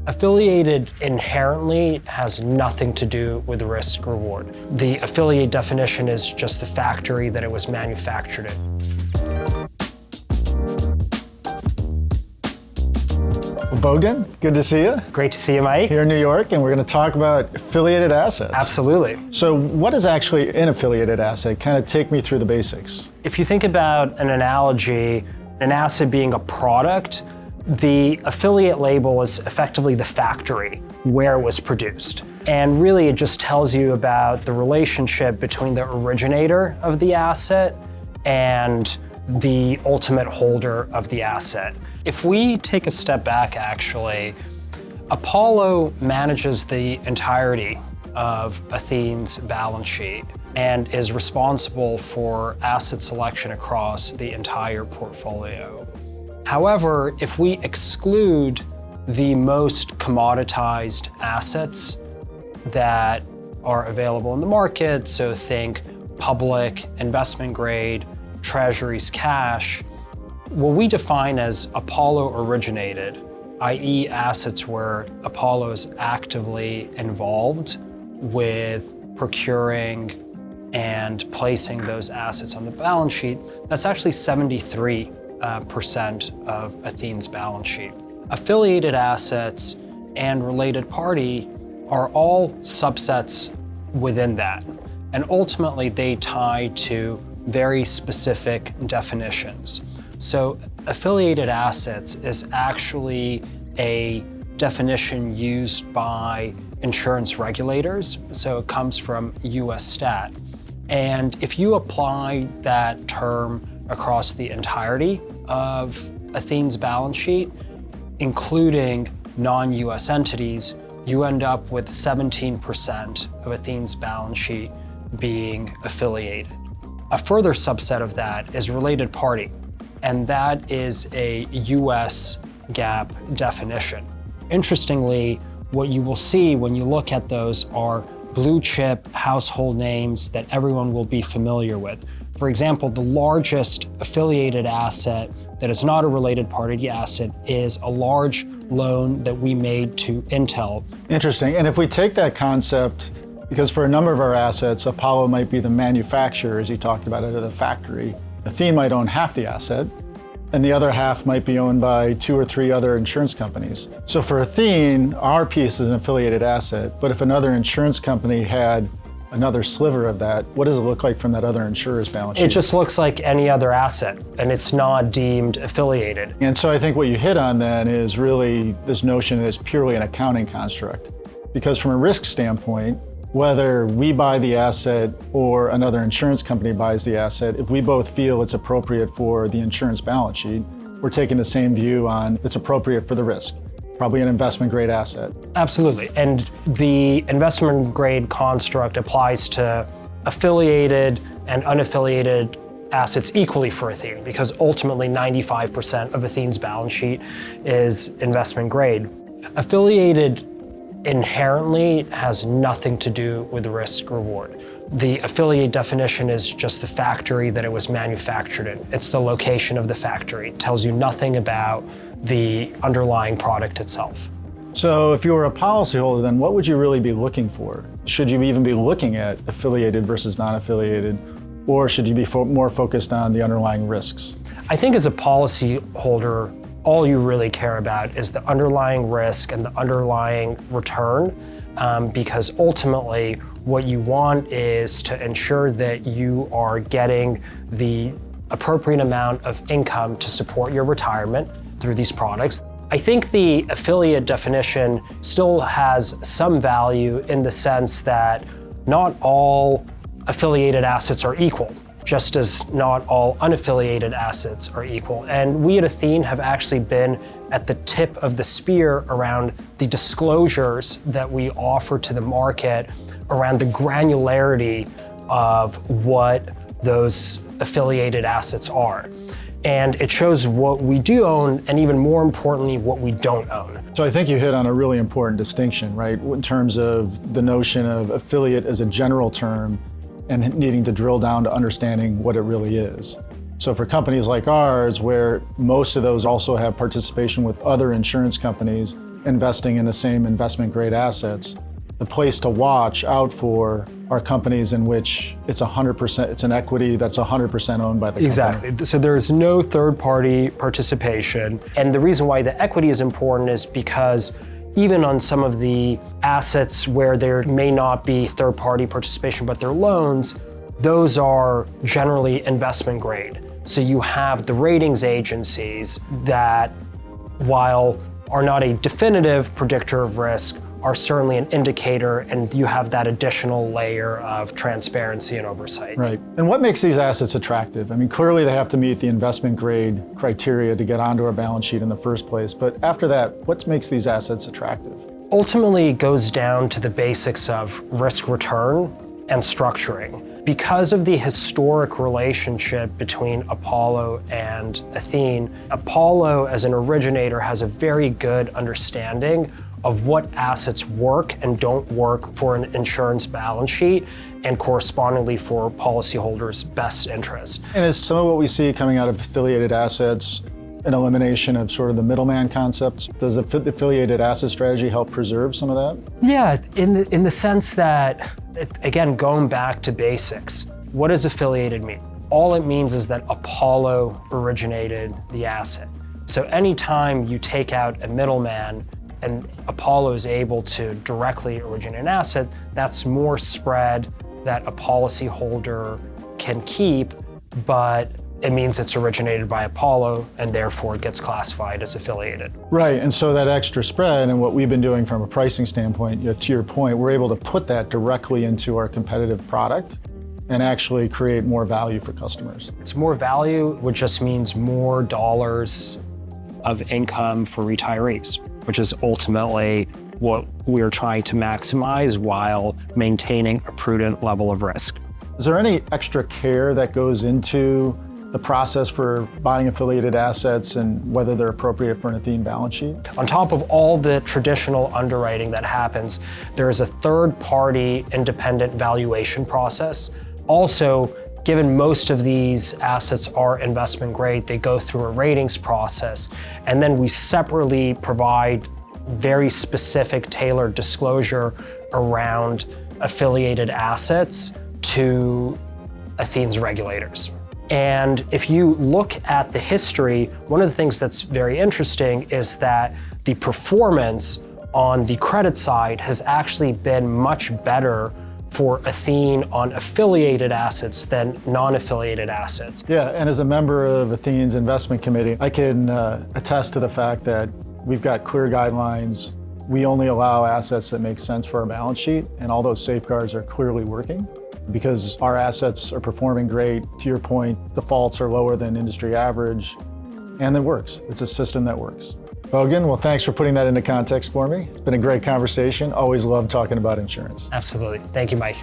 Affiliated inherently has nothing to do with risk reward. The affiliate definition is just the factory that it was manufactured in. Well, Bogdan, good to see you. Great to see you, Mike. Here in New York, and we're going to talk about affiliated assets. Absolutely. So what is actually an affiliated asset? Kind of take me through the basics. If you think about an analogy, an asset being a product, the affiliate label is effectively the factory where it was produced. And really it just tells you about the relationship between the originator of the asset and the ultimate holder of the asset. If we take a step back, actually, Apollo manages the entirety of Athene's balance sheet and is responsible for asset selection across the entire portfolio. However, if we exclude the most commoditized assets that are available in the market, so think public, investment grade, treasuries, cash, what we define as Apollo originated, i.e. assets where Apollo is actively involved with procuring and placing those assets on the balance sheet, that's actually 73% of Athene's balance sheet. Affiliated assets and related party are all subsets within that, and ultimately they tie to very specific definitions. So affiliated assets is actually a definition used by insurance regulators, so it comes from US Stat. And if you apply that term across the entirety of Athene's balance sheet, including non-US entities, you end up with 17% of Athene's balance sheet being affiliated. A further subset of that is related party, and that is a US GAAP definition. Interestingly, what you will see when you look at those are blue chip household names that everyone will be familiar with. For example, the largest affiliated asset that is not a related party asset is a large loan that we made to Intel. Interesting. And if we take that concept, because for a number of our assets, Apollo might be the manufacturer, as you talked about, out of the factory. Athene might own half the asset, and the other half might be owned by 2 or 3 other insurance companies. So for Athene, our piece is an affiliated asset, but if another insurance company had another sliver of that, what does it look like from that other insurer's balance sheet? It just looks like any other asset, and it's not deemed affiliated. And so I think what you hit on then is really this notion that it's purely an accounting construct. Because from a risk standpoint, whether we buy the asset or another insurance company buys the asset, if we both feel it's appropriate for the insurance balance sheet, we're taking the same view on it's appropriate for the risk. Probably an investment grade asset. Absolutely, and the investment grade construct applies to affiliated and unaffiliated assets equally for Athene, because ultimately 95% of Athene's balance sheet is investment grade. Affiliated inherently has nothing to do with risk reward. The affiliate definition is just the factory that it was manufactured in. It's the location of the factory. It tells you nothing about the underlying product itself. So if you were a policyholder, then what would you really be looking for? Should you even be looking at affiliated versus non-affiliated, or should you be more focused on the underlying risks? I think as a policyholder, all you really care about is the underlying risk and the underlying return, because ultimately what you want is to ensure that you are getting the appropriate amount of income to support your retirement through these products. I think the affiliate definition still has some value in the sense that not all affiliated assets are equal, just as not all unaffiliated assets are equal. And we at Athene have actually been at the tip of the spear around the disclosures that we offer to the market around the granularity of what those affiliated assets are. And it shows what we do own, and even more importantly, what we don't own. So I think you hit on a really important distinction, right? In terms of the notion of affiliate as a general term and needing to drill down to understanding what it really is. So for companies like ours, where most of those also have participation with other insurance companies investing in the same investment grade assets, the place to watch out for are companies in which it's 100%, it's an equity that's 100% owned by the company. Exactly. So there's no third-party participation. And the reason why the equity is important is because even on some of the assets where there may not be third-party participation, but they're loans, those are generally investment grade. So you have the ratings agencies that, while are not a definitive predictor of risk, are certainly an indicator, and you have that additional layer of transparency and oversight. Right. And what makes these assets attractive? I mean, clearly they have to meet the investment grade criteria to get onto our balance sheet in the first place. But after that, what makes these assets attractive? Ultimately, it goes down to the basics of risk return and structuring. Because of the historic relationship between Apollo and Athene, Apollo as an originator has a very good understanding of what assets work and don't work for an insurance balance sheet, and correspondingly for policyholders' best interest. And is some of what we see coming out of affiliated assets an elimination of sort of the middleman concept? Does the affiliated asset strategy help preserve some of that? Yeah, in the sense that, again, going back to basics, what does affiliated mean? All it means is that Apollo originated the asset. So anytime you take out a middleman and Apollo is able to directly originate an asset, that's more spread that a policyholder can keep, but it means it's originated by Apollo and therefore it gets classified as affiliated. Right, and so that extra spread and what we've been doing from a pricing standpoint, to your point, we're able to put that directly into our competitive product and actually create more value for customers. It's more value, which just means more dollars of income for retirees, which is ultimately what we're trying to maximize while maintaining a prudent level of risk. Is there any extra care that goes into the process for buying affiliated assets and whether they're appropriate for an Athene balance sheet? On top of all the traditional underwriting that happens, there is a third-party independent valuation process. Also, given most of these assets are investment grade, they go through a ratings process, and then we separately provide very specific tailored disclosure around affiliated assets to Athene's regulators. And if you look at the history, one of the things that's very interesting is that the performance on the credit side has actually been much better for Athene on affiliated assets than non-affiliated assets. Yeah, and as a member of Athene's investment committee, I can attest to the fact that we've got clear guidelines. We only allow assets that make sense for our balance sheet, and all those safeguards are clearly working because our assets are performing great. To your point, defaults are lower than industry average, and it works. It's a system that works. Bogdan, well, thanks for putting that into context for me. It's been a great conversation. Always love talking about insurance. Absolutely. Thank you, Mike.